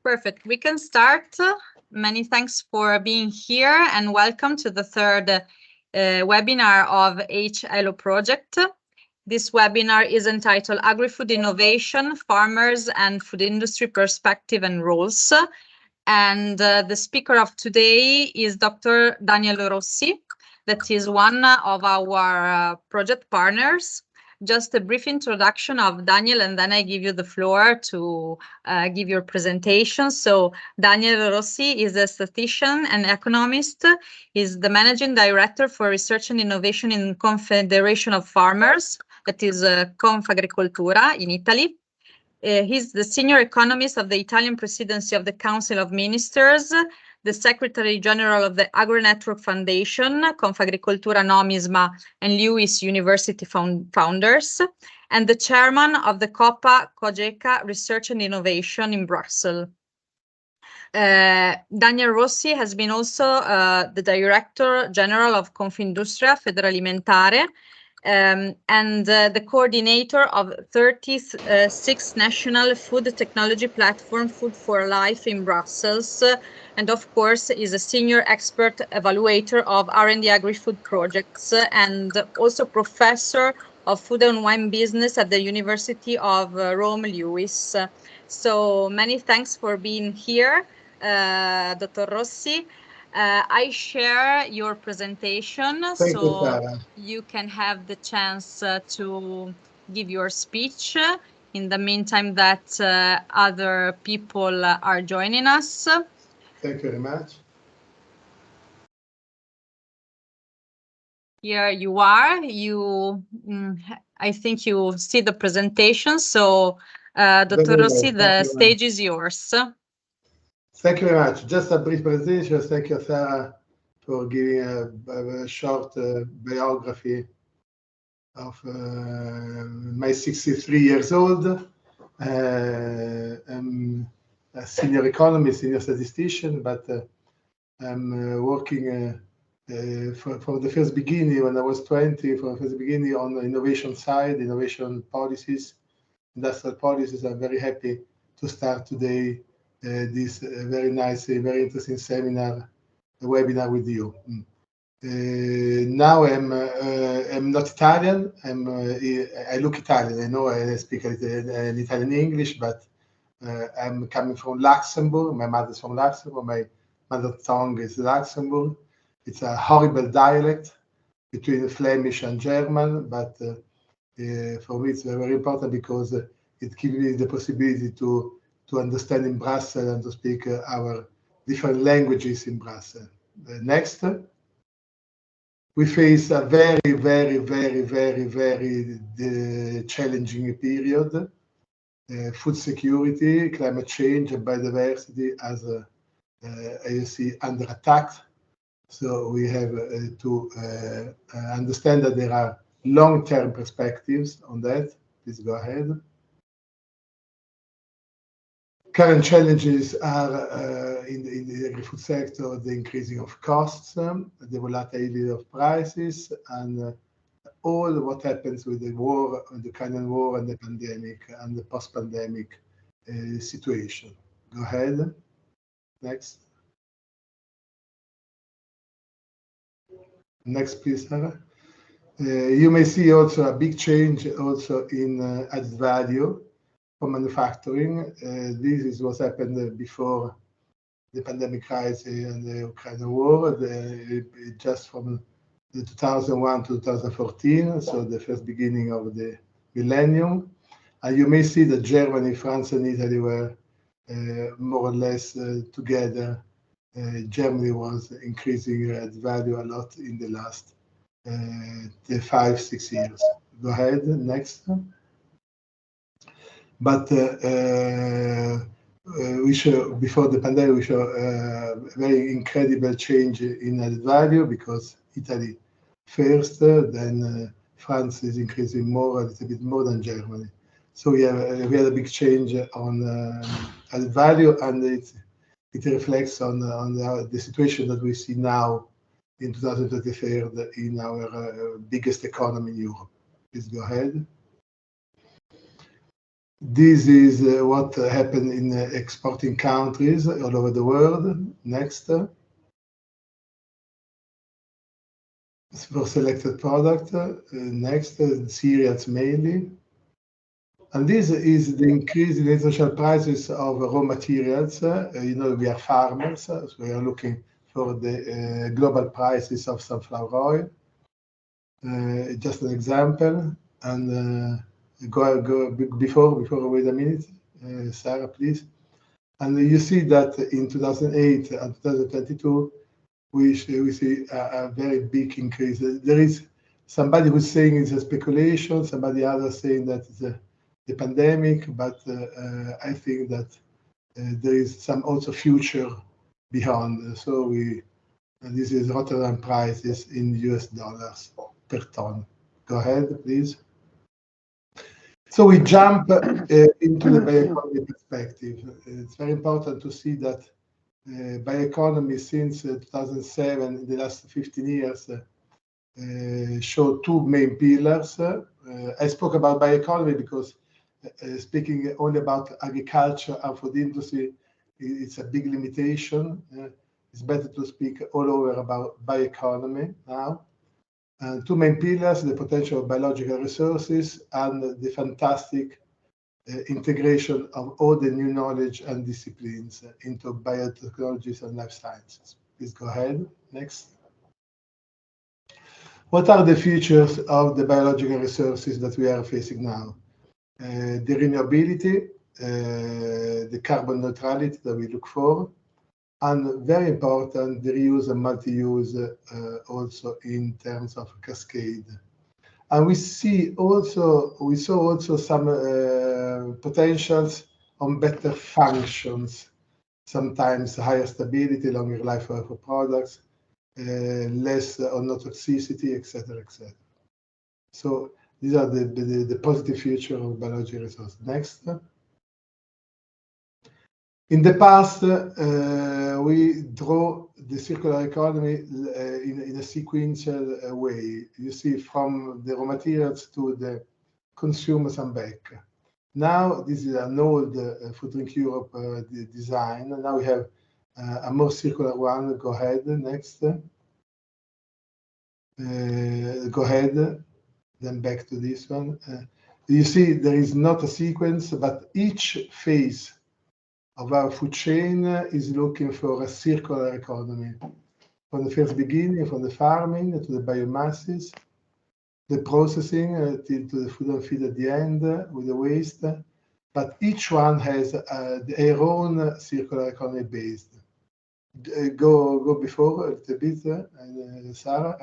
Perfect. We can start. Many thanks for being here and welcome to the third webinar of h-ALO project. This webinar is entitled Agri-Food Innovation, Farmers and Food Industry Perspective and Roles. And the speaker of today is Dr. Daniel Rossi, that is one of our project partners. Just a brief introduction of Daniel, and then I give you the floor to give your presentation. So Daniel Rossi is a statistician and economist. He's the managing director for research and innovation in Confederation of Farmers, that is Confagricoltura in Italy. He's the senior economist of the Italian presidency of the Council of Ministers, the Secretary General of the Agro-Network Foundation, Confagricoltura Nomisma and Lewis University founders, and the chairman of the COPA COGECA Research and Innovation in Brussels. Daniel Rossi has been also the Director General of Confindustria Federalimentare, and the coordinator of 36 national food technology platform Food for Life in Brussels, and of course is a senior expert evaluator of R&D agri-food projects and also professor of food and wine business at the University of Rome Lewis. So many thanks for being here, Dr. Rossi. I share your presentation. Thank you, Sarah. You can have the chance to give your speech in the meantime that other people are joining us. Thank you very much. Here you are. I think you see the presentation. So, Dr. Rossi, the stage is yours. Thank you very much. Just a brief presentation. Thank you, Sarah, for giving a short biography of my 63 years old. I'm a senior economist, senior statistician, but I'm working from the first beginning, when I was 20, from the first beginning on the innovation side, innovation policies, industrial policies. I'm very happy to start today this very nice, very interesting seminar, webinar with you. Now I'm not Italian. I look Italian. I know I speak an Italian English, but I'm coming from Luxembourg. My mother's from Luxembourg. My mother tongue is Luxembourg. It's a horrible dialect between Flemish and German, but for me it's very important because it gives me the possibility to understand in Brussels and to speak our different languages in Brussels. Next. We face a very, very, very, very, very challenging period. Food security, climate change, and biodiversity as you see, under attack. So we have to understand that there are long-term perspectives on that. Please go ahead. Current challenges are in the agri-food sector, the increasing of costs, the volatility of prices, and all what happens with the war, the Ukrainian war, and the pandemic, and the post-pandemic situation. Go ahead. Next. Next, please, Sarah. You may see also a big change also in added value for manufacturing. This is what happened before the pandemic crisis and the Ukrainian war, just from the 2001 to 2014, so the first beginning of the millennium. And you may see that Germany, France, and Italy were more or less together. Germany was increasing added value a lot in the last 5-6 years. Go ahead, next. But we show, before the pandemic, we show a very incredible change in added value because Italy first, then France is increasing more, a little bit more than Germany. So we had a big change on added value, and it reflects on the situation that we see now in 2023 in our biggest economy in Europe. Please go ahead. This is what happened in exporting countries all over the world. Next. For selected product. Next, cereals mainly. And this is the increase in international prices of raw materials. You know, we are farmers, so we are looking for the global prices of sunflower oil. Just an example. And go before, wait a minute, Sarah, please. And you see that in 2008 and 2022, we see a very big increase. There is somebody who's saying it's a speculation, somebody else saying that it's the pandemic, but I think that there is some also future beyond. So this is Rotterdam prices in US dollars per ton. Go ahead, please. So we jump into the bioeconomy perspective. It's very important to see that bioeconomy since 2007, in the last 15 years, show two main pillars. I spoke about bioeconomy because speaking only about agriculture and food industry, it's a big limitation. It's better to speak all over about bioeconomy now. And two main pillars, the potential of biological resources and the fantastic integration of all the new knowledge and disciplines into biotechnologies and life sciences. Please go ahead. Next. What are the features of the biological resources that we are facing now? The renewability, the carbon neutrality that we look for, and very important, the reuse and multi-use also in terms of cascade. And we saw also some potentials on better functions, sometimes higher stability, longer life for products, less or no toxicity, etc., etc. So these are the positive feature of biological resources. Next. In the past, we draw the circular economy in a sequential way. You see, from the raw materials to the consumers and back. Now, this is an old Food Drink Europe design. Now we have a more circular one. Go ahead, next. Go ahead, then back to this one. You see, there is not a sequence, but each phase of our food chain is looking for a circular economy. From the first beginning, from the farming to the biomasses, the processing to the food and feed at the end with the waste. But each one has their own circular economy based. Go before a little bit, Sarah.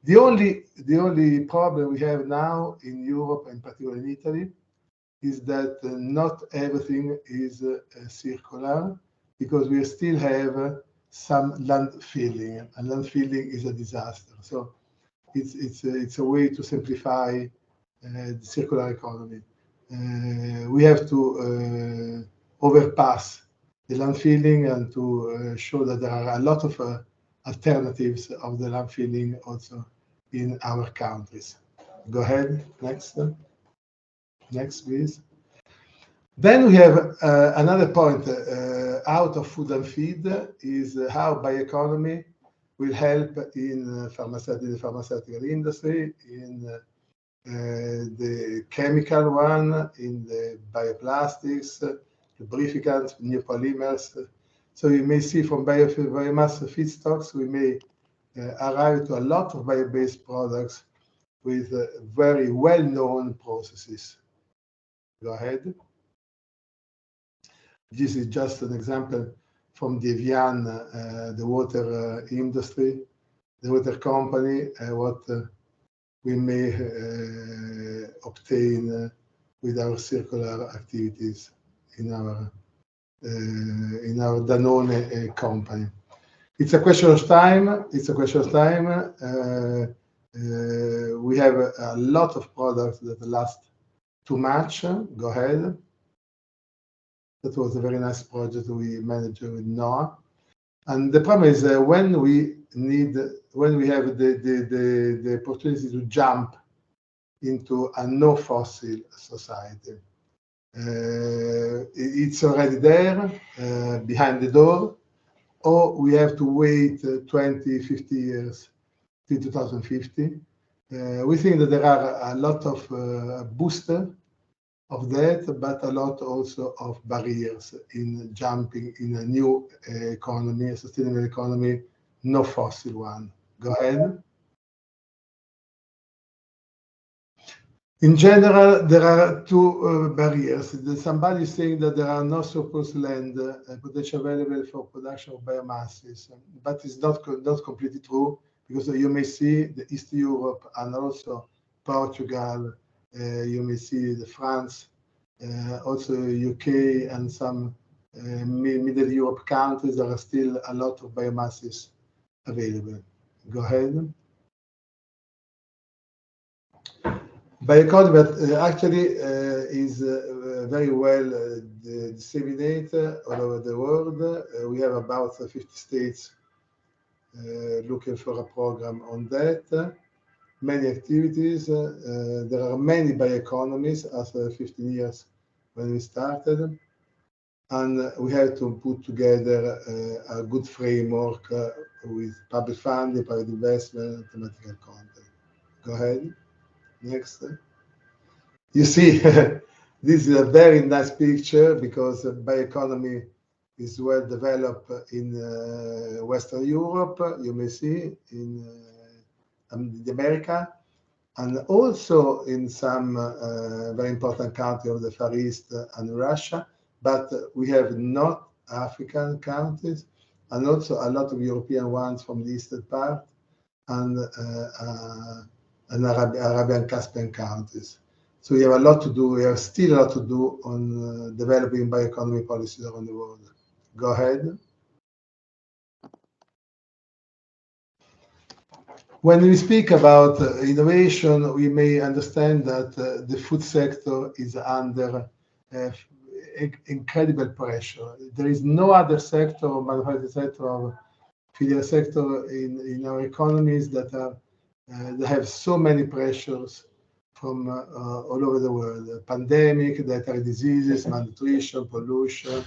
The only problem we have now in Europe, and particularly in Italy, is that not everything is circular, because we still have some land filling, and land filling is a disaster. So it's a way to simplify the circular economy. We have to overpass the land filling and to show that there are a lot of alternatives of the land filling also in our countries. Go ahead, next. Next, please. Then we have another point out of food and feed is how bioeconomy will help in the pharmaceutical industry, in the chemical one, in the bioplastics, lubricants, new polymers. So you may see from biomass feedstocks, we may arrive to a lot of bio-based products with very well-known processes. Go ahead. This is just an example from the Evian, the water industry, the water company, what we may obtain with our circular activities in our Danone company. It's a question of time. It's a question of time. We have a lot of products that last too much. Go ahead. That was a very nice project we managed with Noah. And the problem is when we have the opportunity to jump into a no fossil society, It's already there behind the door, or we have to wait 20, 50 years till 2050. We think that there are a lot of boosters of that, but a lot also of barriers in jumping in a new economy, a sustainable economy, no fossil one. Go ahead. In general, there are two barriers. Somebody is saying that there are no surplus land potential available for production of biomasses, but it's not completely true, because you may see the East Europe and also Portugal, you may see the France, also UK and some Middle Europe countries. There are still a lot of biomasses available. Go ahead. Bioeconomy, but actually is very well disseminated all over the world. We have about 50 states looking for a program on that. Many activities. There are many bioeconomies after 15 years when we started. And we have to put together a good framework with public funding, private investment, and thematical content. Go ahead. Next. You see, this is a very nice picture, because bioeconomy is well developed in Western Europe. You may see in America, and also in some very important countries of the Far East and Russia. But we have not African countries, and also a lot of European ones from the eastern part, and Arabian Caspian countries. So we have a lot to do. We have still a lot to do on developing bioeconomy policies around the world. Go ahead. When we speak about innovation, we may understand that the food sector is under incredible pressure. There is no other sector, or manufacturing sector, or filial sector in our economies that have so many pressures from all over the world. Pandemic, dietary diseases, malnutrition, pollution,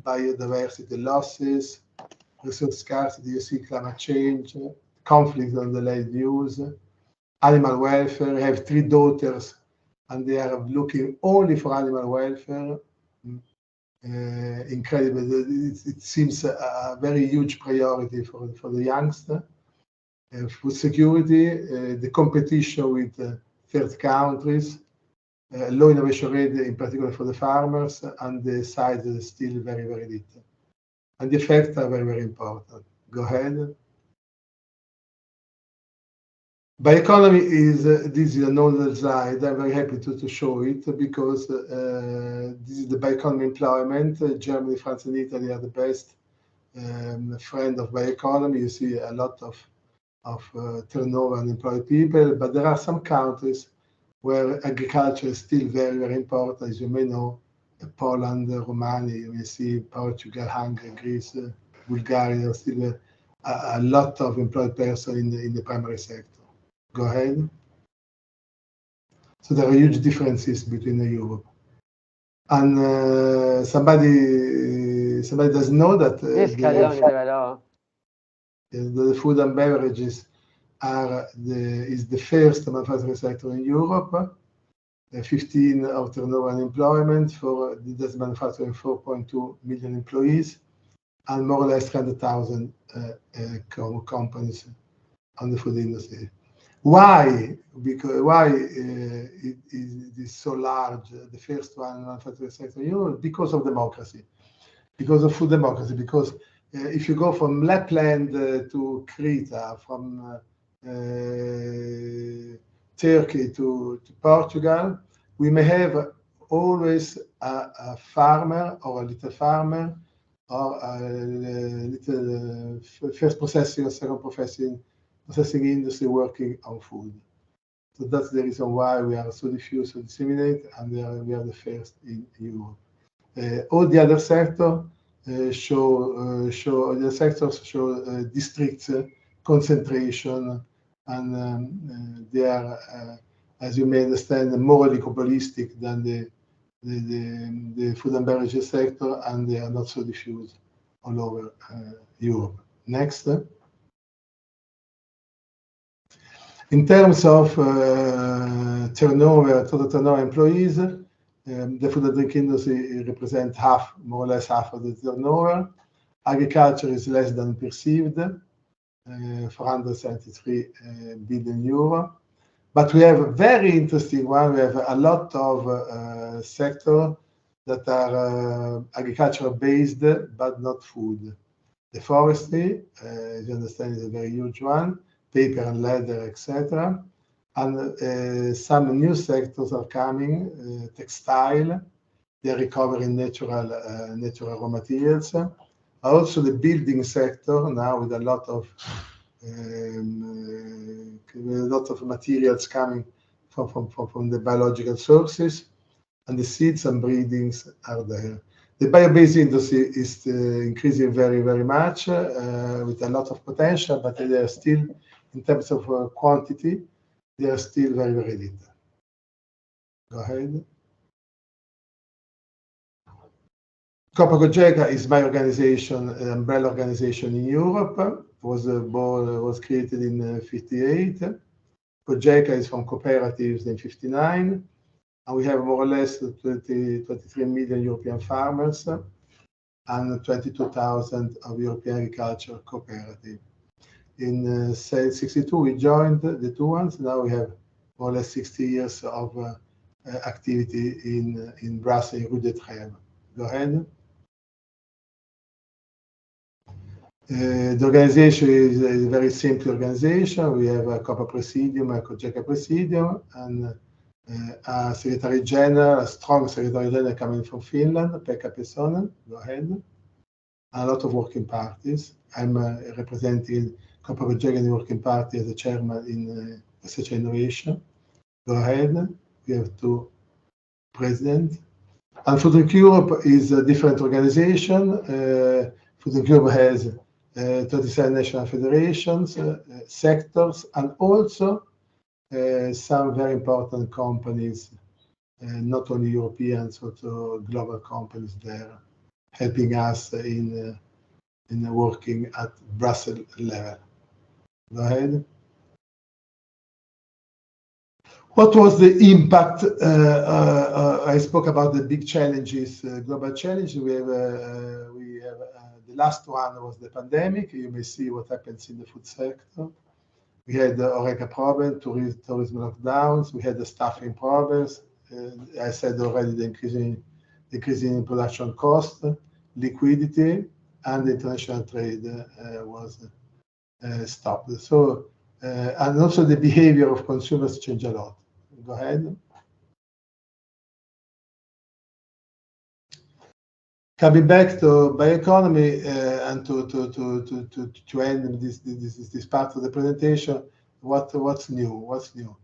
biodiversity losses, resource scarcity, you see climate change, conflict on the land use, animal welfare. I have 3 daughters, and they are looking only for animal welfare. Incredible. It seems a very huge priority for the youngster. Food security, the competition with third countries, low innovation rate, in particular for the farmers, and the size is still very, very little. And the effects are very, very important. Go ahead. Bioeconomy is, this is another slide. I'm very happy to show it, because this is the bioeconomy employment. Germany, France, and Italy are the best friend of bioeconomy. You see a lot of turnover and employed people, but there are some countries where agriculture is still very, very important. As you may know, Poland, Romania, you may see Portugal, Hungary, Greece, Bulgaria, still a lot of employed persons in the primary sector. Go ahead. So there are huge differences between Europe. And somebody doesn't know that the food and beverages is the first manufacturing sector in Europe. 15 of turnover and employment for this manufacturing, 4.2 million employees, and more or less 100,000 companies on the food industry. Why? Because it is so large, the first one manufacturing sector in Europe? Because of democracy, because of food democracy. Because if you go from Lapland to Crete, from Turkey to Portugal, we may have always a farmer, or a little farmer, or a little first processing or second processing industry working on food. So that's the reason why we are so diffuse, so disseminated, and we are the first in Europe. All the other sectors show districts concentration, and they are, as you may understand, more oligopolistic than the the food and beverages sector, and they are not so diffused all over Europe. Next. In terms of turnover, total turnover employees, the food and drink industry represents more or less half of the turnover. Agriculture is less than perceived, 473 billion euro. But we have a very interesting one. We have a lot of sectors that are agricultural based, but not food. The forestry, as you understand, is a very huge one. Paper and leather, etc. And some new sectors are coming. Textile, they're recovering natural raw materials. Also, the building sector now with a lot of materials coming from the biological sources, and the seeds and breedings are there. The bio-based industry is increasing very, very much with a lot of potential, but they are still, in terms of quantity, they are still very, very little. Go ahead. Copa-Cogeca is my organization, an umbrella organization in Europe. Was created in 58. Cogeca is from cooperatives in 59. And we have more or less 23 million European farmers and 22,000 of European agricultural cooperatives. In 62, we joined the two ones. Now we have more or less 60 years of activity in Brussels, Rue de Trèves. Go ahead. The organization is a very simple organization. We have a Copa Presidium, a Cogeca Presidium, and a Secretary General, a strong Secretary General coming from Finland, Pekka Pesonen. Go ahead. A lot of working parties. I'm representing Copa Cogeca in the working party as a chairman in research and innovation. Go ahead. We have two presidents. And Food and Europe is a different organization. Food and Europe has 37 national federations, sectors, and also some very important companies, not only Europeans, but global companies there, helping us in working at Brussels level. Go ahead. What was the impact? I spoke about the big challenges, global challenges. We have the last one was the pandemic. You may see what happens in the food sector. We had the HoReCa problem, tourism lockdowns. We had the staffing problems. I said already the increasing production cost, liquidity, and the international trade was stopped. So, and also the behavior of consumers changed a lot. Go ahead. Coming back to bioeconomy and to end this part of the presentation, what's new? What's new?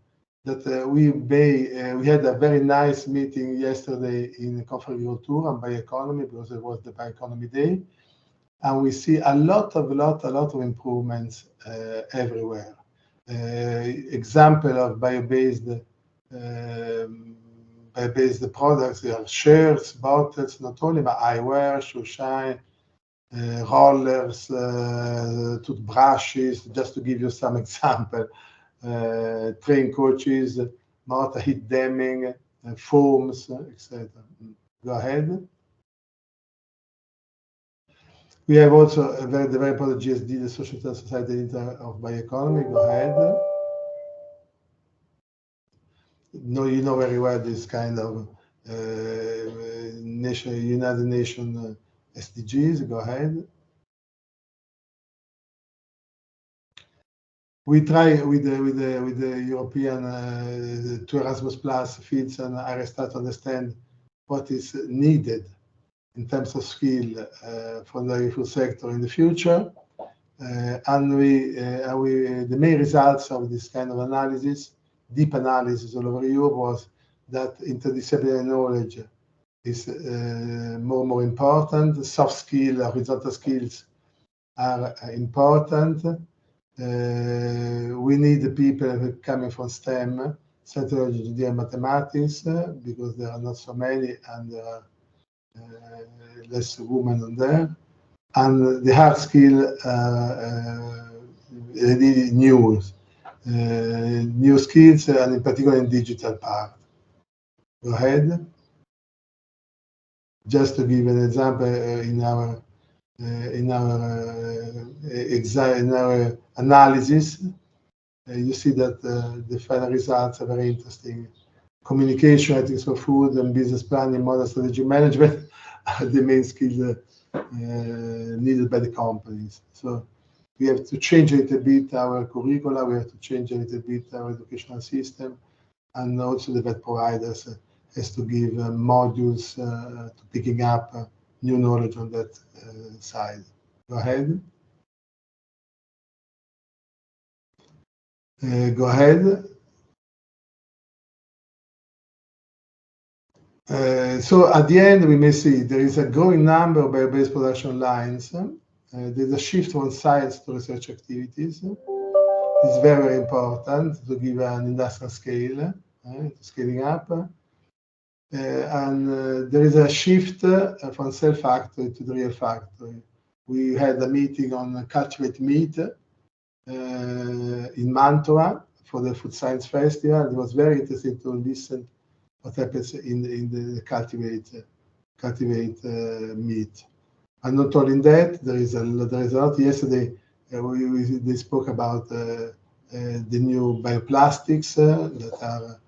That we had a very nice meeting yesterday in Confagricoltura on bioeconomy, because it was the bioeconomy day, and we see a lot of improvements everywhere. Example of bio-based products, they are shirts, bottles, not only, but eyewear, shoe shine, rollers, toothbrushes, just to give you some example, train coaches, motor heat damming, foams, etc. Go ahead. We have also the very important GSD, the Social Society of Bioeconomy. Go ahead. No, you know very well this kind of United Nations SDGs. Go ahead. We try with the European to Erasmus Plus fields and Arestat to understand what is needed in terms of skill for the food sector in the future, and the main results of this kind of analysis, deep analysis all over Europe, was that interdisciplinary knowledge is more and more important. Soft skills, horizontal skills are important. We need the people coming from STEM, cytology, engineering, and mathematics, because there are not so many and there are less women on there. And the hard skill, really new skills, and in particular in digital part. Go ahead. Just to give an example, in our analysis, you see that the final results are very interesting. Communication, ethics for food, and business planning, modern strategy management are the main skills needed by the companies. So we have to change a little bit our curricula, we have to change a little bit our educational system, and also the vet providers has to give modules to picking up new knowledge on that side. Go ahead. Go ahead. So at the end, we may see there is a growing number of bio-based production lines. There's a shift from science to research activities. It's very, very important to give an industrial scale, scaling up. And there is a shift from cell factory to the real factory. We had a meeting on cultivate meat in Mantua for the Food Science Festival. It was very interesting to listen what happens in the cultivate meat. And not only that, there is a lot. Yesterday, they spoke about the new bioplastics that are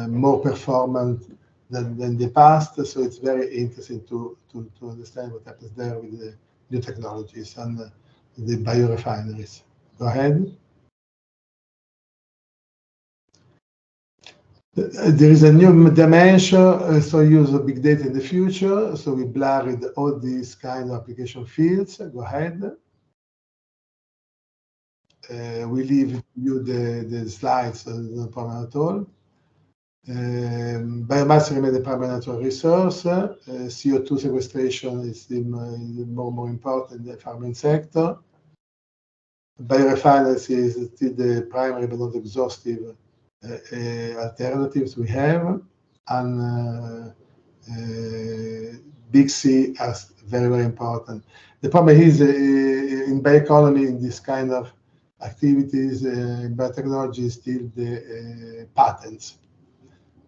more performant than the past. So it's very interesting to understand what happens there with the new technologies and the biorefineries. Go ahead. There is a new dimension, so use of big data in the future. So we blurred all these kind of application fields. Go ahead. We leave you the slides, no problem at all. Biomass remains the primary natural resource. CO2 sequestration is more and more important in the farming sector. Biorefineries is still the primary but not exhaustive alternatives we have, and big C is very, very important. The problem is in bioeconomy, in this kind of activities, biotechnology is still the patents,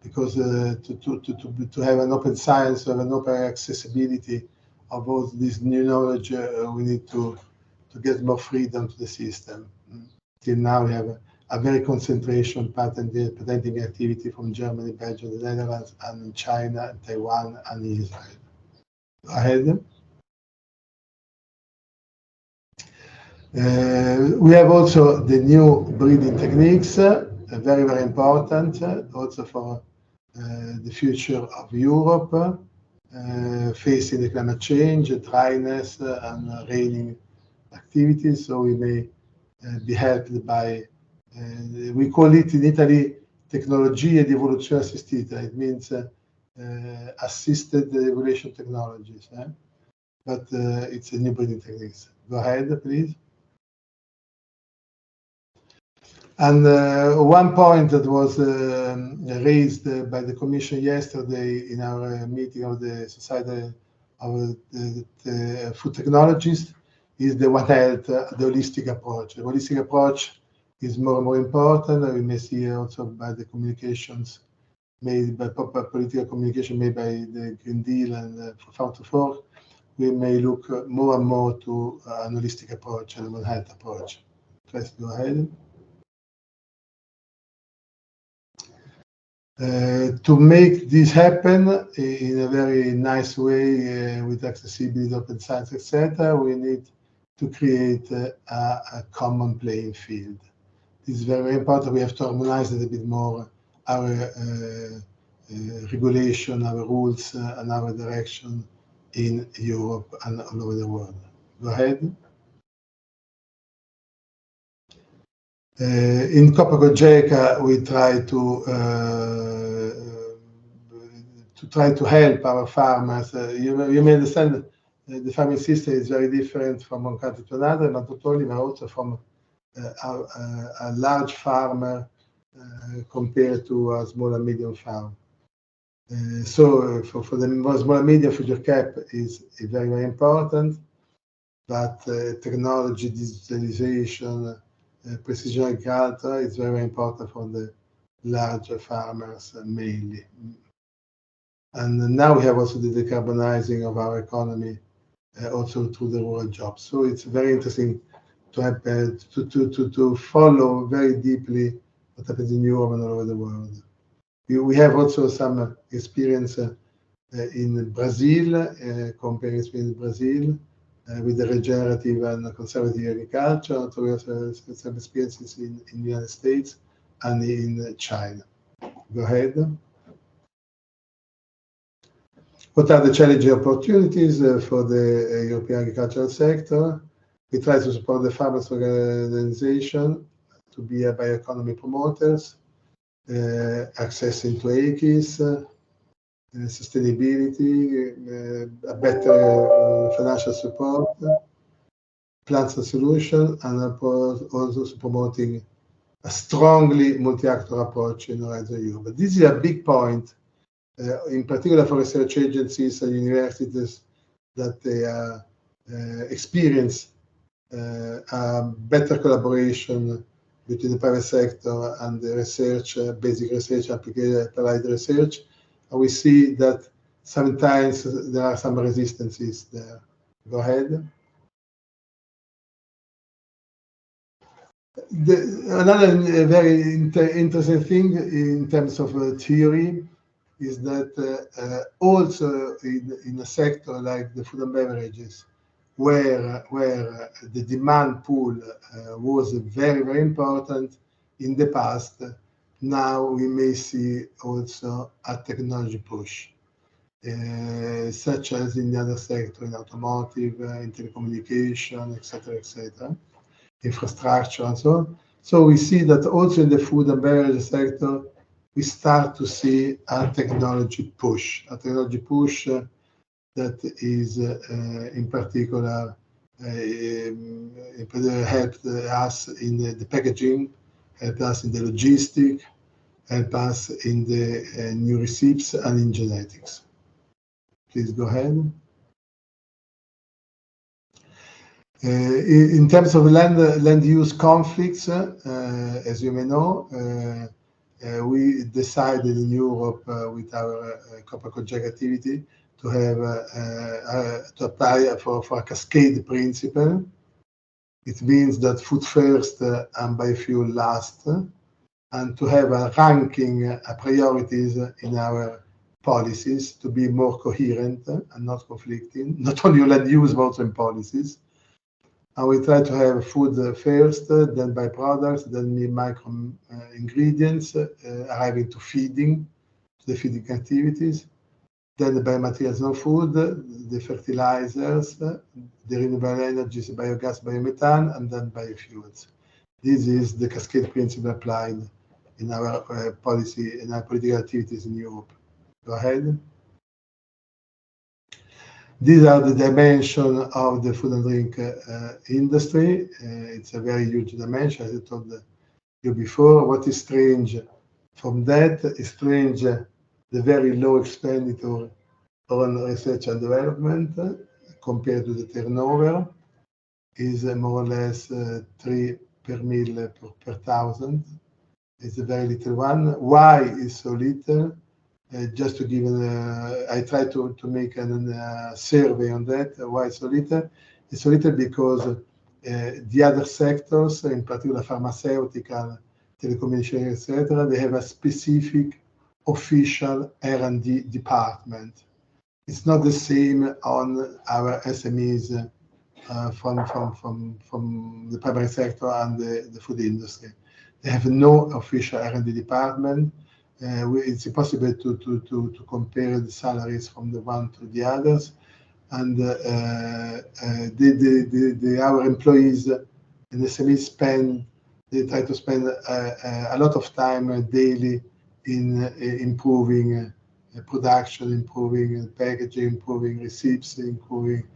because to have an open science, to have an open accessibility of all this new knowledge, we need to get more freedom to the system. Till now, we have a very concentration patenting activity from Germany, Belgium, the Netherlands, and China, Taiwan, and Israel. Go ahead. We have also the new breeding techniques, very, very important, also for the future of Europe, facing the climate change, dryness, and raining activities. So we may be helped by, we call it in Italy, tecnologie di evoluzione assistita. It means assisted evolution technologies, but it's a new breeding techniques. Go ahead, please. And one point that was raised by the Commission yesterday in our meeting of the Society of the Food Technologists is the One Health, the holistic approach. The holistic approach is more and more important. We may see also by the communications made by political communication made by the Green Deal and Farm to Fork. We may look more and more to an holistic approach and a One Health approach. Please go ahead. To make this happen in a very nice way with accessibility, open science, etc., we need to create a common playing field. This is very important. We have to harmonize a little bit more our regulation, our rules, and our direction in Europe and all over the world. Go ahead. In Copa-Cogeca, we try to help our farmers. You may understand the farming system is very different from one country to another, not only, but also from a large farmer compared to a small and medium farm. So for the small and medium, future cap is very, very important, but technology, digitalization, precision agriculture is very, very important for the larger farmers mainly. And now we have also the decarbonizing of our economy also through the rural jobs. So it's very interesting to have to follow very deeply what happens in Europe and all over the world. We have also some experience in Brazil, comparing experience in Brazil with the regenerative and conservative agriculture. So we also have some experiences in the United States and in China. Go ahead. What are the challenging opportunities for the European agricultural sector? We try to support the farmers' organization to be a bioeconomy promoters, access into AKIS, sustainability, a better financial support, plans and solutions, and also promoting a strongly multi-actor approach in Horizon Europe. But this is a big point, in particular for research agencies and universities, that they experience a better collaboration between the private sector and the research, basic research, applied research. And we see that sometimes there are some resistances there. Go ahead. Another very interesting thing in terms of theory is that also in a sector like the food and beverages, where the demand pool was very, very important in the past, now we may see also a technology push, such as in the other sector, in automotive, in telecommunication, etc., infrastructure and so on. So we see that also in the food and beverage sector, we start to see a technology push that is in particular helped us in the packaging, helped us in the logistics, helped us in the new recipes and in genetics. Please go ahead. In terms of land use conflicts, as you may know, we decided in Europe with our copper project activity to have to apply for a cascade principle. It means that food first and biofuel last, and to have a ranking priorities in our policies to be more coherent and not conflicting, not only land use but also in policies. And we try to have food first, then byproducts, then micro ingredients arriving to feeding, the feeding activities, then the biomaterials non food, the fertilizers, the renewable energies, biogas, biomethane, and then biofuels. This is the cascade principle applied in our policy, in our political activities in Europe. Go ahead. These are the dimensions of the food and drink industry. It's a very huge dimension, as I told you before. What is strange from that is strange the very low expenditure on research and development compared to the turnover is more or less 3 per mil per thousand. It's a very little one. Why is so little? Just to give I try to make a survey on that. Why so little? It's so little because the other sectors, in particular pharmaceutical, telecommunications, etc., they have a specific official R&D department. It's not the same on our SMEs from the primary sector and the food industry. They have no official R&D department. It's impossible to compare the salaries from the one to the others, and our employees in the SMEs try to spend a lot of time daily in improving production, improving packaging, improving receipts, improving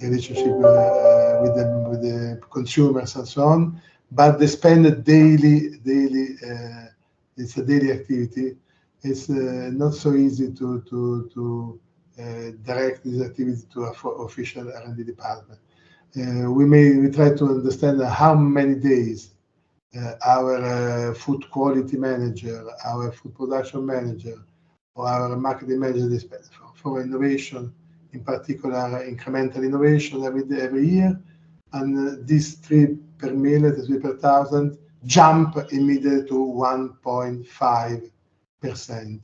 relationship with the consumers and so on. But they spend daily it's a daily activity. It's not so easy to direct this activity to an official R&D department. We try to understand how many days our food quality manager, our food production manager, or our marketing manager they spend for innovation, in particular incremental innovation every year, and these 3 per million, 3 per thousand, jump immediately to 1.5%.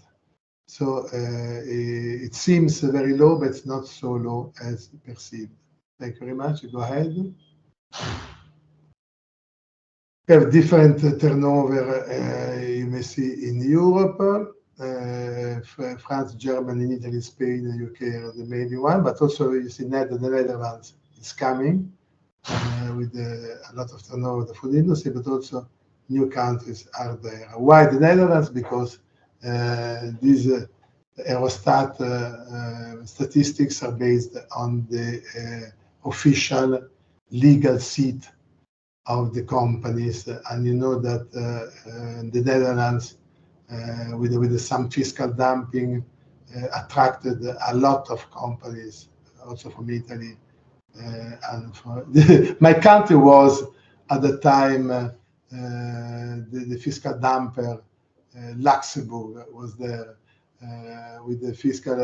So it seems very low, but it's not so low as perceived. Thank you very much. Go ahead. We have different turnover, you may see in Europe, France, Germany, Italy, Spain, and UK are the main one, but also you see the Netherlands is coming with a lot of turnover of the food industry, but also new countries are there. Why the Netherlands? Because these Eurostat statistics are based on the official legal seat of the companies, and you know that the Netherlands, with some fiscal dumping, attracted a lot of companies, also from Italy. And my country was at the time the fiscal dumper. Luxembourg was there with the fiscal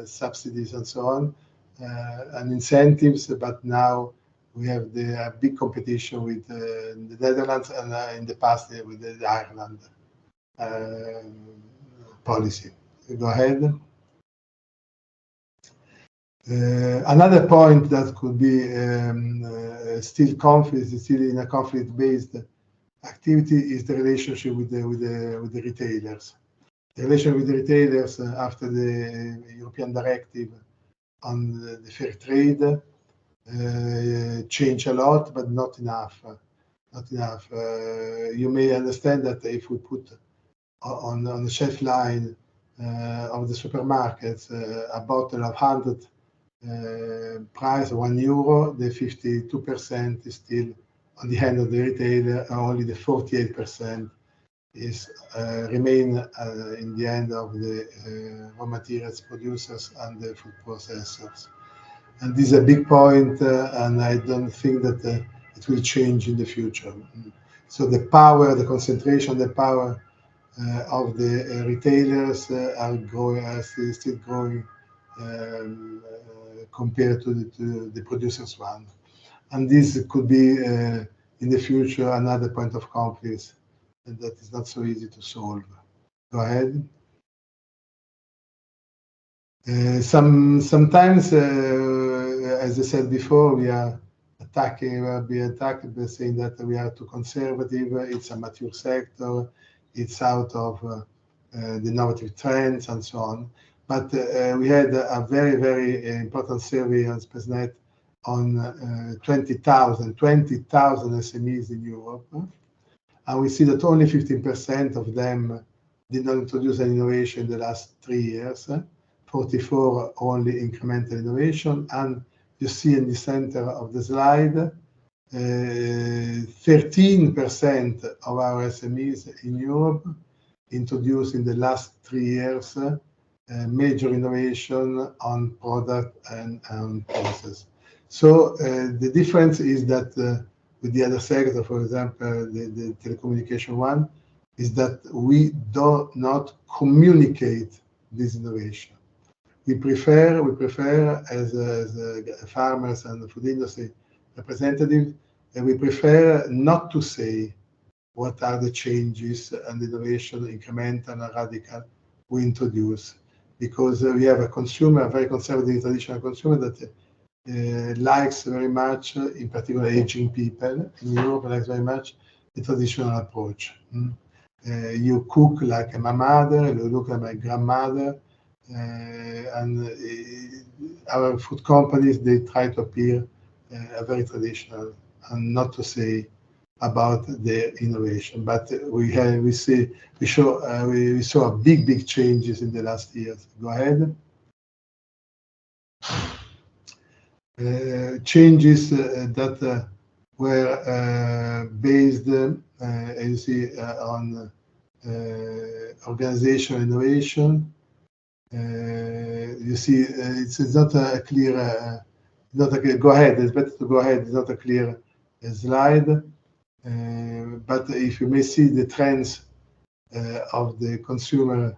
subsidies and so on and incentives, but now we have the big competition with the Netherlands and in the past with the Ireland policy. Go ahead. Another point that could be still in a conflict-based activity is the relationship with the retailers. The relation with the retailers after the European directive on the fair trade changed a lot, but not enough. Not enough. You may understand that if we put on the shelf line of the supermarkets a bottle of 100 price €1, the 52% is still on the hand of the retailer, and only the 48% is remain in the hand of the raw materials producers and the food processors. And this is a big point, and I don't think that it will change in the future. So the power, the concentration, the power of the retailers are still growing compared to the producers' one. And this could be in the future another point of conflict that is not so easy to solve. Go ahead. Sometimes, as I said before, we are being attacked by saying that we are too conservative. It's a mature sector. It's out of the innovative trends and so on. But we had a very, very important survey on SpaceNet on 20,000 SMEs in Europe. And we see that only 15% of them did not introduce an innovation in the last 3 years. 44 only incremental innovation. And you see in the center of the slide, 13% of our SMEs in Europe introduced in the last 3 years major innovation on product and process. So the difference is that with the other sector, for example, the telecommunication one, is that we do not communicate this innovation. We prefer as farmers and the food industry representatives, and we prefer not to say what are the changes and innovation, incremental and radical, we introduce, because we have a consumer, a very conservative traditional consumer that likes very much, in particular aging people in Europe, likes very much the traditional approach. You cook like my mother, you look like my grandmother, and our food companies, they try to appear very traditional and not to say about their innovation. But we saw big changes in the last years. Go ahead. Changes that were based, as you see, on organization innovation. You see, it's not a clear, go ahead, it's better to go ahead, it's not a clear slide. But if you may see the trends of the consumer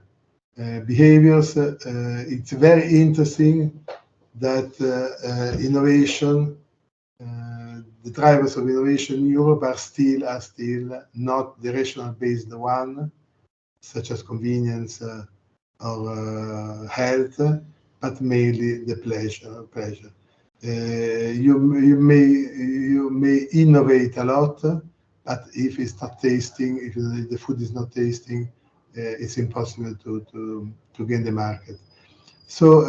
behaviors, it's very interesting that innovation, the drivers of innovation in Europe are still not the rational-based one, such as convenience or health, but mainly the pleasure. You may innovate a lot, but if it's not tasting, if the food is not tasting, it's impossible to gain the market. So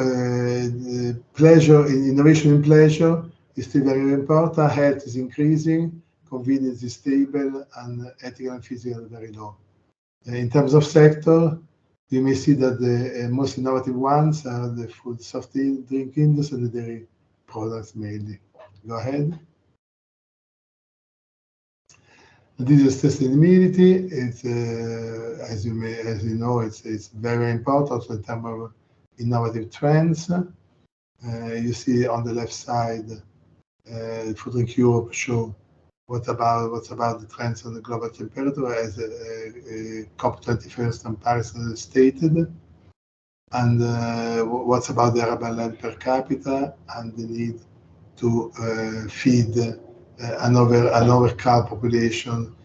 pleasure, innovation in pleasure is still very important. Health is increasing, convenience is stable, and ethical and physical are very low. In terms of sector, you may see that the most innovative ones are the food, soft drink industry, and the dairy products mainly. Go ahead. This is sustainability. It's as you know, it's very important also in terms of innovative trends. You see on the left side, Food Drink Europe show what's about the trends on the global temperature as COP21 in Paris stated, and what's about the arable land per capita and the need to feed an overcrowded population.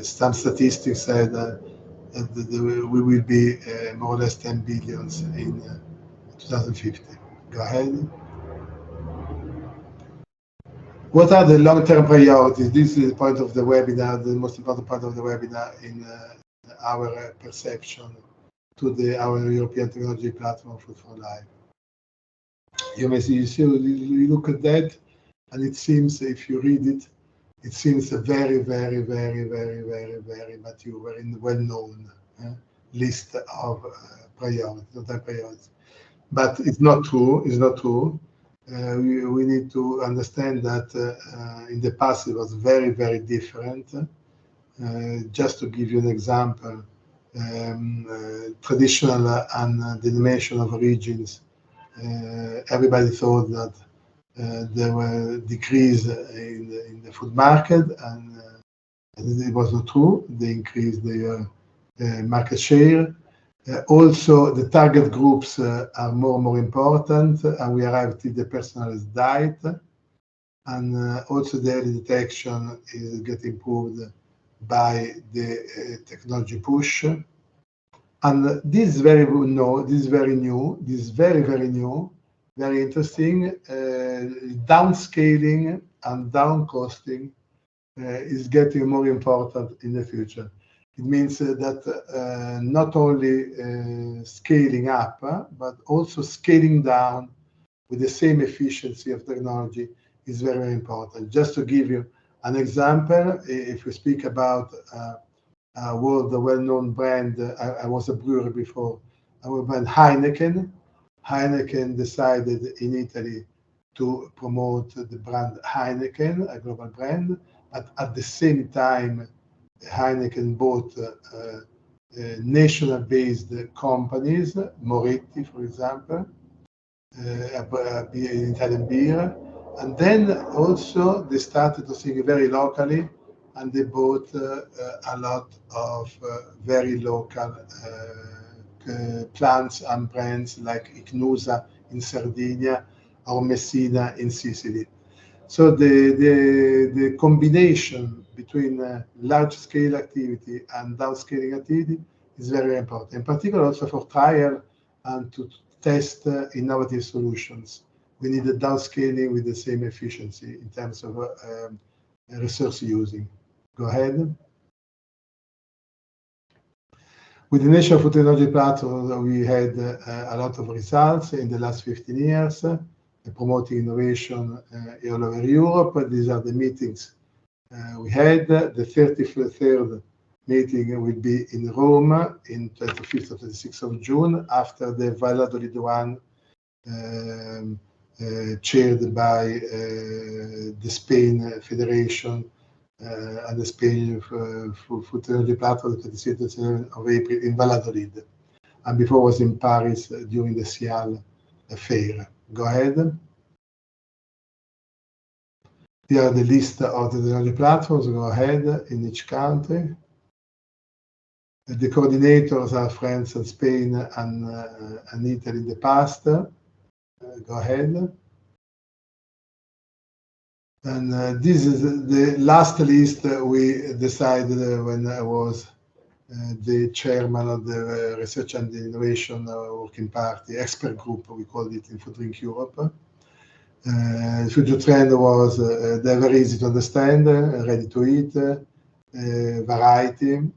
Some statistics said that we will be more or less 10 billions in 2050. Go ahead. What are the long-term priorities? This is the point of the webinar, the most important part of the webinar in our perception to our European technology platform, Food for Life. You may see, you look at that, and it seems, if you read it, it seems a very, very, very, very, very, very mature, very well-known list of priorities. But it's not true. It's not true. We need to understand that in the past it was very, very different. Just to give you an example, traditional and denomination of origins, everybody thought that there were decrease in the food market, and it was not true. They increased their market share. Also, the target groups are more and more important, and we arrived at the personalized diet. And also the early detection is getting improved by the technology push. And this is very new, this is very new, very interesting. Downscaling and downcosting is getting more important in the future. It means that not only scaling up, but also scaling down with the same efficiency of technology is very, very important. Just to give you an example, if we speak about a world, a well-known brand, I was a brewery before, our brand Heineken. Heineken decided in Italy to promote the brand Heineken, a global brand, but at the same time, Heineken bought national-based companies, Moretti, for example, Italian beer, and then also they started to think very locally, and they bought a lot of very local plants and brands like Icnusa in Sardinia or Messina in Sicily. So the combination between large-scale activity and downscaling activity is very important, in particular also for trial and to test innovative solutions. We need a downscaling with the same efficiency in terms of resource using. Go ahead. With the National Food Technology Platform, we had a lot of results in the last 15 years, promoting innovation all over Europe. These are the meetings we had. The 33rd meeting will be in Rome in 25th or 26th of June, after the Valladolid one, chaired by the Spain Federation at the Spain Food Technology Platform, the 27th of April in Valladolid. And before was in Paris during the SIAL fair. Go ahead. Here are the list of the technology platforms. Go ahead in each country. The coordinators are France and Spain and Italy in the past. Go ahead. And this is the last list we decided when I was the chairman of the Research and Innovation Working Party, expert group, we called it in Food Drink Europe. The future trend was they're very easy to understand, ready to eat, variety.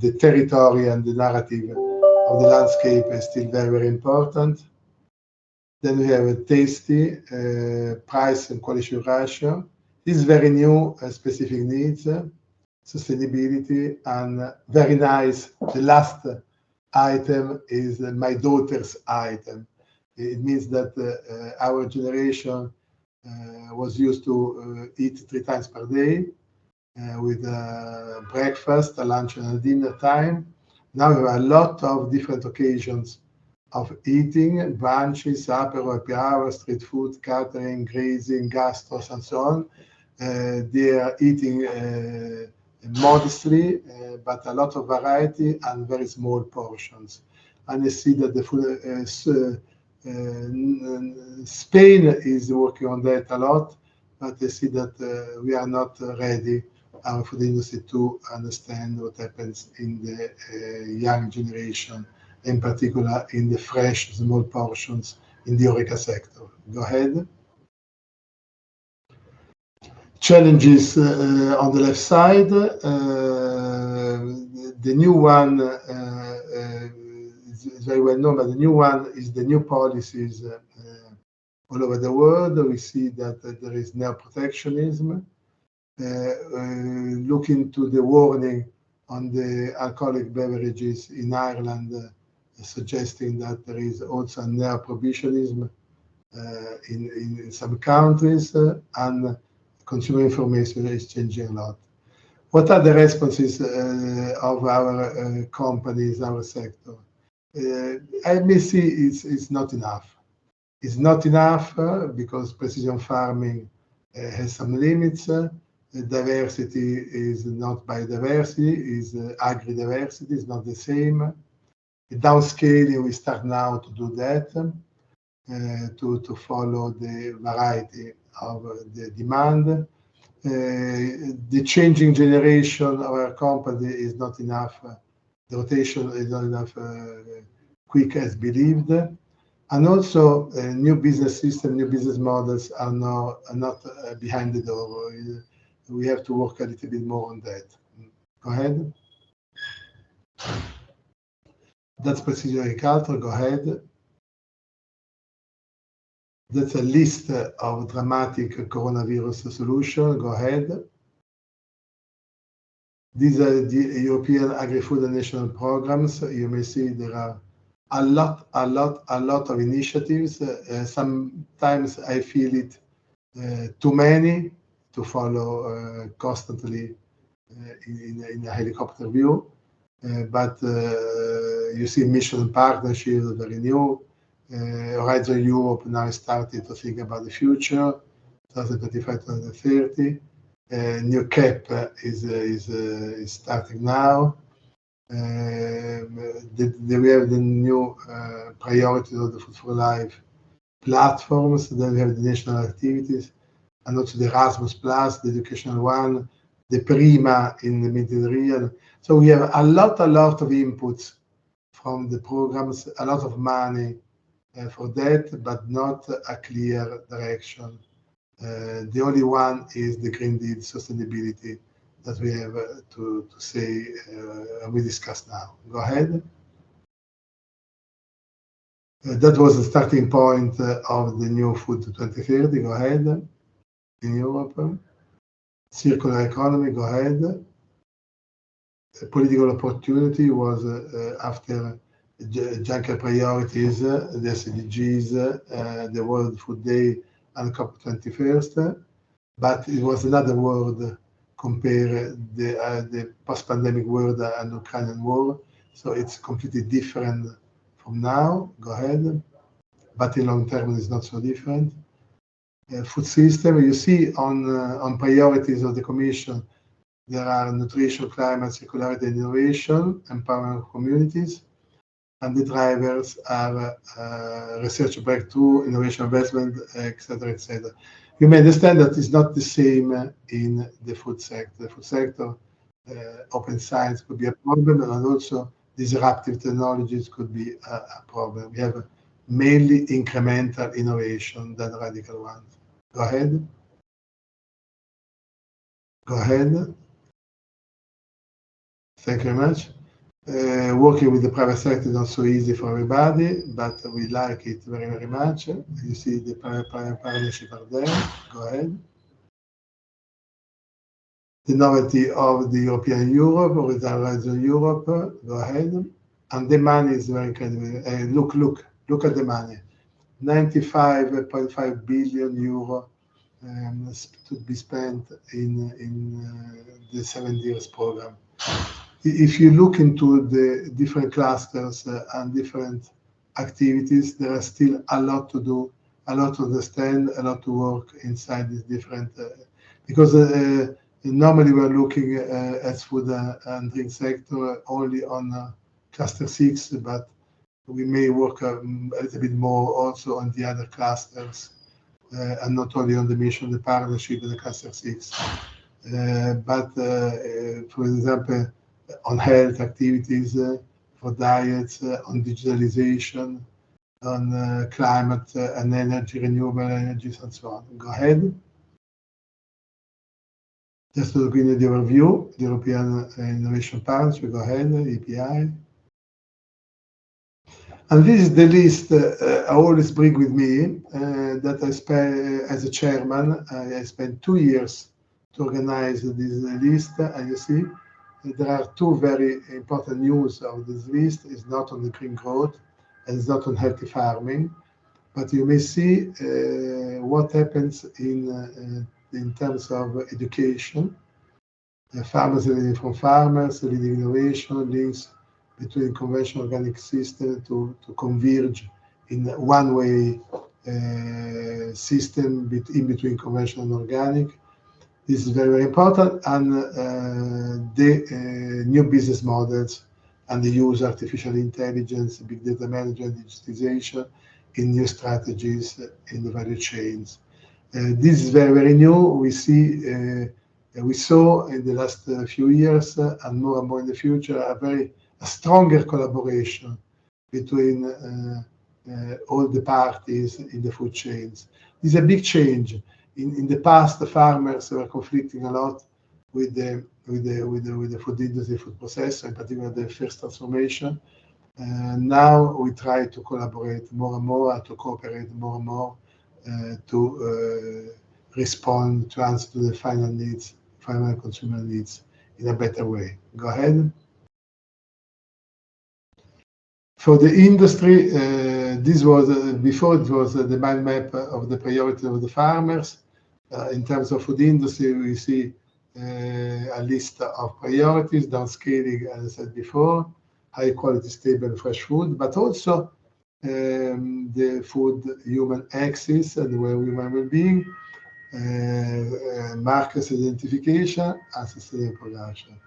The territory and the narrative of the landscape is still very, very important. Then we have a tasty, price and quality ratio. This is very new, specific needs, sustainability, and very nice. The last item is my daughter's item. It means that our generation was used to eat 3 times per day with breakfast, lunch, and dinner time. Now we have a lot of different occasions of eating, brunches, apero, happy hour, street food, catering, grazing, gastros, and so on. They are eating modestly, but a lot of variety and very small portions. And you see that the food, Spain is working on that a lot, but they see that we are not ready, our food industry, to understand what happens in the young generation, in particular in the fresh, small portions in the HoReCa sector. Go ahead. Challenges on the left side. The new one is very well known, but the new one is the new policies all over the world. We see that there is neo-protectionism. Looking to the warning on the alcoholic beverages in Ireland, suggesting that there is also neo-prohibitionism in some countries, and consumer information is changing a lot. What are the responses of our companies, our sector? I may see it's not enough. It's not enough because precision farming has some limits. Diversity is not biodiversity, is agri-diversity, is not the same. Downscaling, we start now to do that, to follow the variety of the demand. The changing generation of our company is not enough. The rotation is not enough quick as believed. And also, new business system, new business models are not behind the door. We have to work a little bit more on that. Go ahead. That's precision agriculture. Go ahead. That's a list of dramatic coronavirus solutions. Go ahead. These are the European Agrifood and national programs. You may see there are a lot of initiatives. Sometimes I feel it too many to follow constantly in a helicopter view. But you see mission partnerships, very new. Horizon Europe now started to think about the future, 2025-2030. New CAP is starting now. We have the new priorities of the Food for Life platforms. Then we have the national activities, and also the Erasmus Plus, the educational one, the Prima in the Mediterranean. So we have a lot of inputs from the programs, a lot of money for that, but not a clear direction. The only one is the Green Deal sustainability that we have to say, we discuss now. Go ahead. That was the starting point of the new Food 2030. Go ahead. In Europe. Circular economy. Go ahead. Political opportunity was after Juncker priorities, the SDGs, the World Food Day, and COP21. but it was another world compare the post-pandemic world and Ukrainian war. So it's completely different from now. Go ahead. But in long term, it's not so different. Food system, you see on priorities of the Commission, there are nutrition, climate, circularity, and innovation, empowerment of communities, and the drivers are research breakthrough, innovation investment, etc., etc. You may understand that it's not the same in the food sector. The food sector, open science could be a problem, and also disruptive technologies could be a problem. We have mainly incremental innovation than radical ones. Go ahead. Go ahead. Thank you very much. Working with the private sector is not so easy for everybody, but we like it very, very much. You see the partnership are there. Go ahead. The novelty of the European Europe or the region Europe. Go ahead. And the money is very incredible. Look at the money. 95.5 billion euro to be spent in the 7 years program. If you look into the different clusters and different activities, there are still a lot to do, a lot to understand, a lot to work inside these different, because normally we're looking at food and drink sector only on cluster 6, but we may work a little bit more also on the other clusters, and not only on the mission, the partnership in the cluster 6. But for example, on health activities, for diets, on digitalization, on climate and energy, renewable energies, and so on. Go ahead. Just to give you the overview, the European Innovation Partnership, go ahead, EPI. And this is the list I always bring with me, that I spent as a chairman. I spent 2 years to organize this list, and you see, there are 2 very important news of this list. It's not on the green growth, and it's not on healthy farming, but you may see what happens in terms of education. Farmers learning from farmers, leading innovation, links between conventional organic system to converge in one-way system in between conventional and organic. This is very, very important, and the new business models and the use of artificial intelligence, big data management, digitization in new strategies in the value chains. This is very, very new. We saw in the last few years, and more in the future, a stronger collaboration between all the parties in the food chains. This is a big change. In the past, the farmers were conflicting a lot with the food industry, food processor, in particular the first transformation. Now we try to collaborate more and more, to cooperate more and more, to respond, to answer to the final needs, final consumer needs in a better way. Go ahead. For the industry, this was before it was the mind map of the priority of the farmers. In terms of food industry, we see a list of priorities, downscaling, as I said before, high quality, stable, fresh food, but also the food human axis and the human well-being, markets identification, and sustainable production.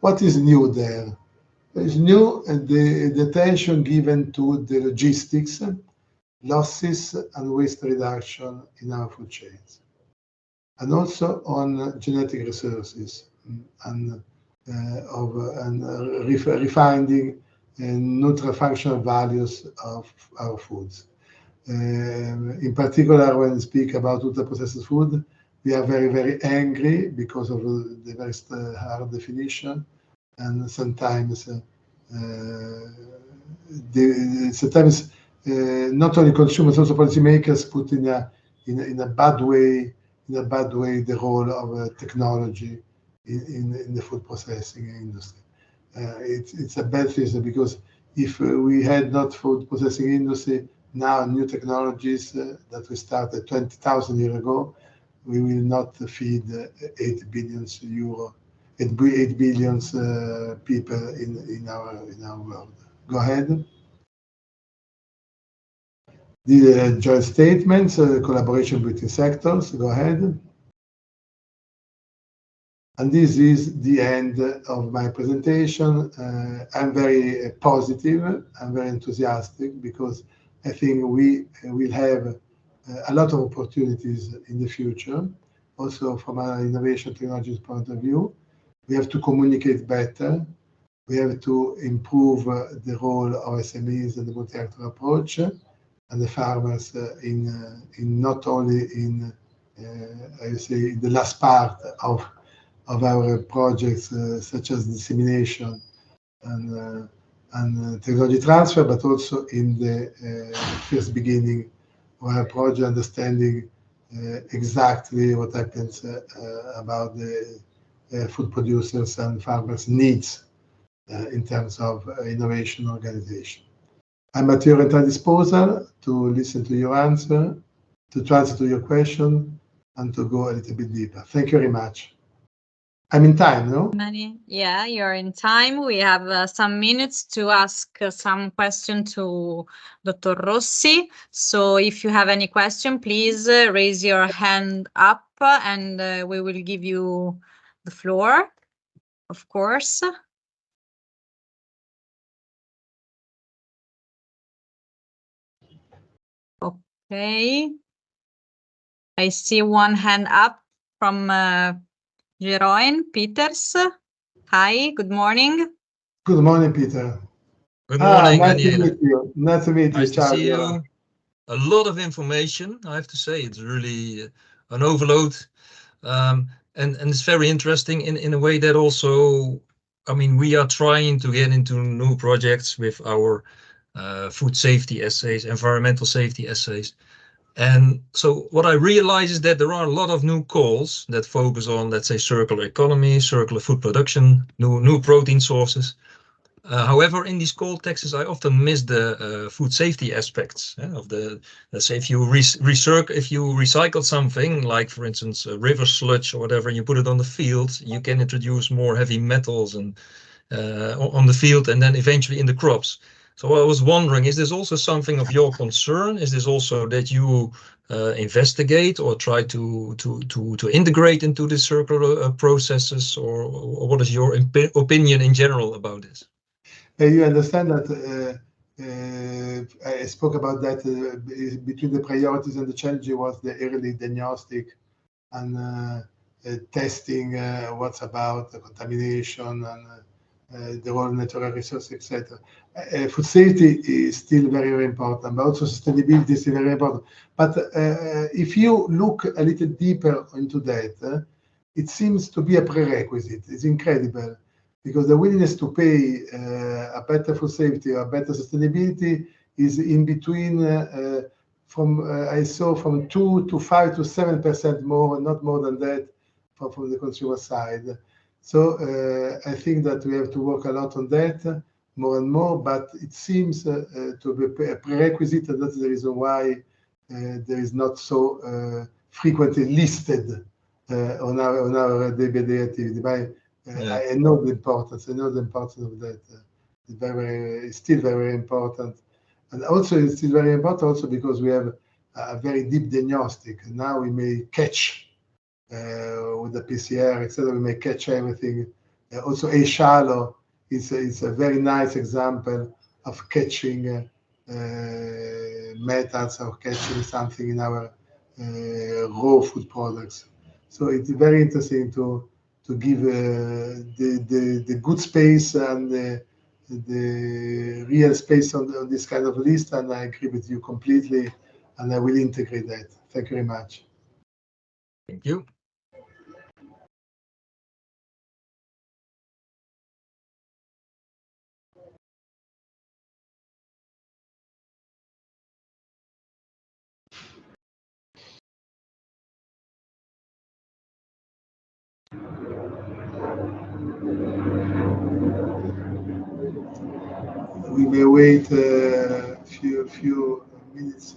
What is new there? Is new the attention given to the logistics, losses, and waste reduction in our food chains, and also on genetic resources and refining nutrifunctional values of our foods. In particular, when we speak about ultra-processed food, we are very, very angry because of the very hard definition, and sometimes not only consumers, also policymakers put in a bad way the role of technology in the food processing industry. It's a bad thing, because if we had not food processing industry, now new technologies that we started 20,000 years ago we will not feed 8 billion people in our world. Go ahead. The joint statements, collaboration between sectors. Go ahead. And this is the end of my presentation. I'm very positive. I'm very enthusiastic because I think we will have a lot of opportunities in the future. Also, from an innovation technologies point of view, we have to communicate better. We have to improve the role of SMEs and the multi-actor approach, and the farmers in not only in I would say in the last part of our projects, such as dissemination and technology transfer, but also in the first beginning of our project, understanding exactly what happens about the food producers and farmers' needs in terms of innovation organization. I'm at your entire disposal to listen to your answer, to answer to your question, and to go a little bit deeper. Thank you very much. I'm in time, no? Yeah, you're in time. We have some minutes to ask some question to Dr. Rossi. So if you have any question, please raise your hand up and we will give you the floor, of course. Okay. I see one hand up from Jeroen Peters. Hi, good morning. Good morning, Peter. Good morning, nice Daniela. to meet you. Nice to meet you. Nice to see you. A lot of information, I have to say. It's really an overload. And it's very interesting in a way that also, I mean, we are trying to get into new projects with our food safety essays, environmental safety essays. And so what I realize is that there are a lot of new calls that focus on, let's say, circular economy, circular food production, new protein sources. However, in these call texts, I often miss the food safety aspects of the, let's say, if you recycle something, like for instance, river sludge or whatever, and you put it on the field, you can introduce more heavy metals and on the field and then eventually in the crops. So I was wondering, is this also something of your concern? Is this also that you investigate or try to integrate into the circular processes, or what is your opinion in general about this? You understand that I spoke about that between the priorities and the challenge was the early diagnostic and testing what's about the contamination and the role of natural resources, etc. Food safety is still very, very important, but also sustainability is still very important. But if you look a little deeper into that, it seems to be a prerequisite. It's incredible, because the willingness to pay a better food safety or a better sustainability is in between I saw from 2 to 5 to 7% more, not more than that, from the consumer side. So I think that we have to work a lot on that more and more, but it seems to be a prerequisite, and that's the reason why there is not so frequently listed on our day-by-day activity. I know the importance. I know the importance of that. It's still very important, and also it's still very important also because we have a very deep diagnostic. Now we may catch with the PCR, etc. We may catch everything. Also, h-ALO is a very nice example of catching metals or catching something in our raw food products. So it's very interesting to give the good space and the real space on this kind of list, and I agree with you completely, and I will integrate that. Thank you very much. Thank you. We may wait a few minutes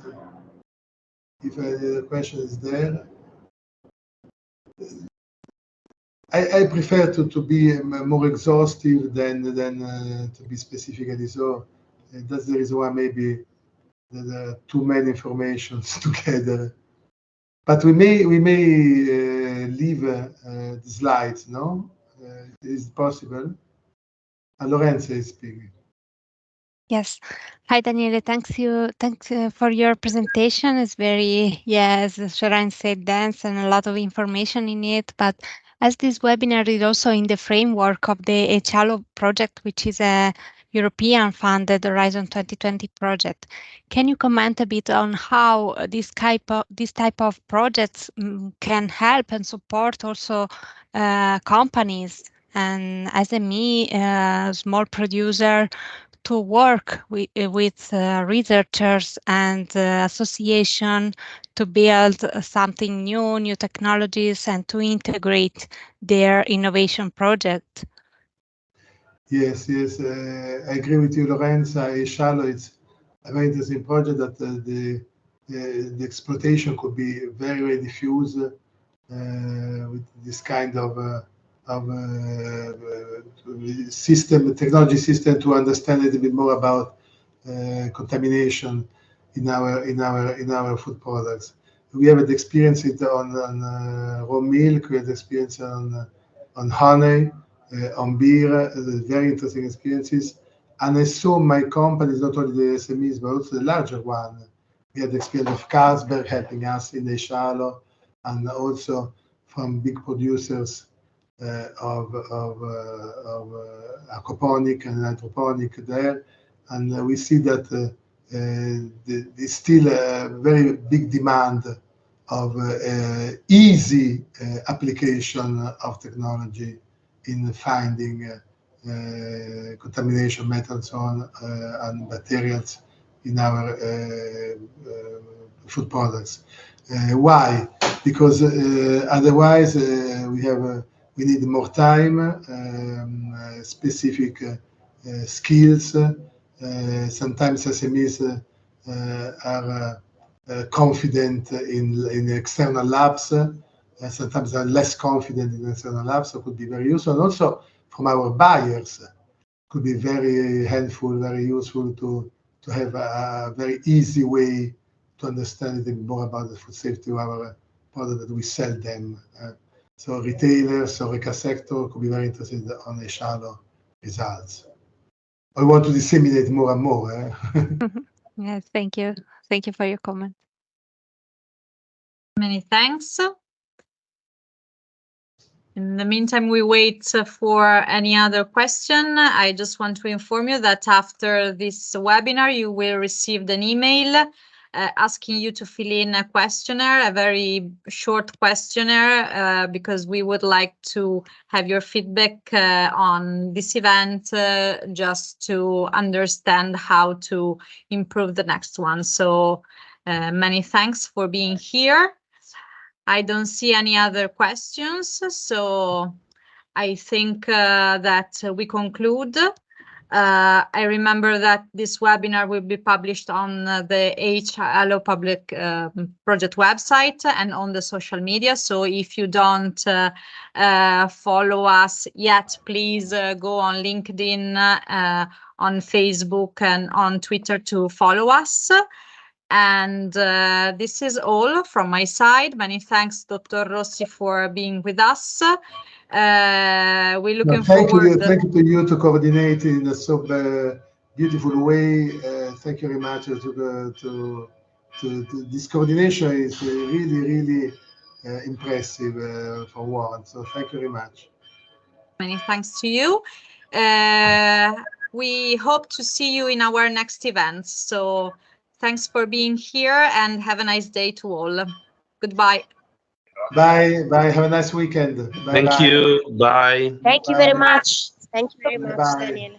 if the question is there. I prefer to be more exhaustive than to be specifically so. That's the reason why maybe there are too many informations together. But we may leave the slides, no? Is it possible? Lorenzo is speaking. Yes. Hi, Daniele. Thanks for your presentation. It's very, as Sharon said, dense and a lot of information in it. But as this webinar is also in the framework of the h-ALO project, which is a European funded Horizon 2020 project, can you comment a bit on how this type of projects can help and support also companies and SME, small producer, to work with researchers and association to build something new technologies, and to integrate their innovation project? Yes, I agree with you, Lorenza. h-ALO, it's a very interesting project that the exploitation could be very, very diffuse with this kind of technology system to understand a little bit more about contamination in our food products. We have experienced it on raw milk. We have experience on honey, on beer. Very interesting experiences. And I saw my companies, not only the SMEs but also the larger one. We had the experience of Carlsberg helping us in the h-ALO, and also from big producers of aquaponic and hydroponic there. And we see that there's still a very big demand of easy application of technology in finding contamination methods and materials in our food products. Why? Because otherwise we need more time, specific skills. Sometimes SMEs are confident in external labs. Sometimes are less confident in external labs, so it could be very useful. And also from our buyers, could be very helpful, very useful to have a very easy way to understand a bit more about the food safety of our product that we sell them. So retailers or HoReCa sector could be very interested on h-ALO results. I want to disseminate more and more. Yes, thank you. Thank you for your comment. Many thanks. In the meantime, we wait for any other question. I just want to inform you that after this webinar, you will receive an email asking you to fill in a questionnaire, a very short questionnaire, because we would like to have your feedback on this event, just to understand how to improve the next one. So many thanks for being here. I don't see any other questions, so I think that we conclude. I remember that this webinar will be published on the h-ALO public project website and on the social media. So if you don't follow us yet, please go on LinkedIn, on Facebook, and on Twitter to follow us. And this is all from my side. Many thanks, Dr. Rossi, for being with us. We're looking forward. Thank you to you to coordinate in a so beautiful way. Thank you very much. To this coordination is really, really impressive for one. So thank you very much. Many thanks to you. We hope to see you in our next events. So thanks for being here and have a nice day to all. Goodbye. Bye. Have a nice weekend. Bye. Thank you. Bye. Thank you very much. Thank you very much, Bye. Daniel.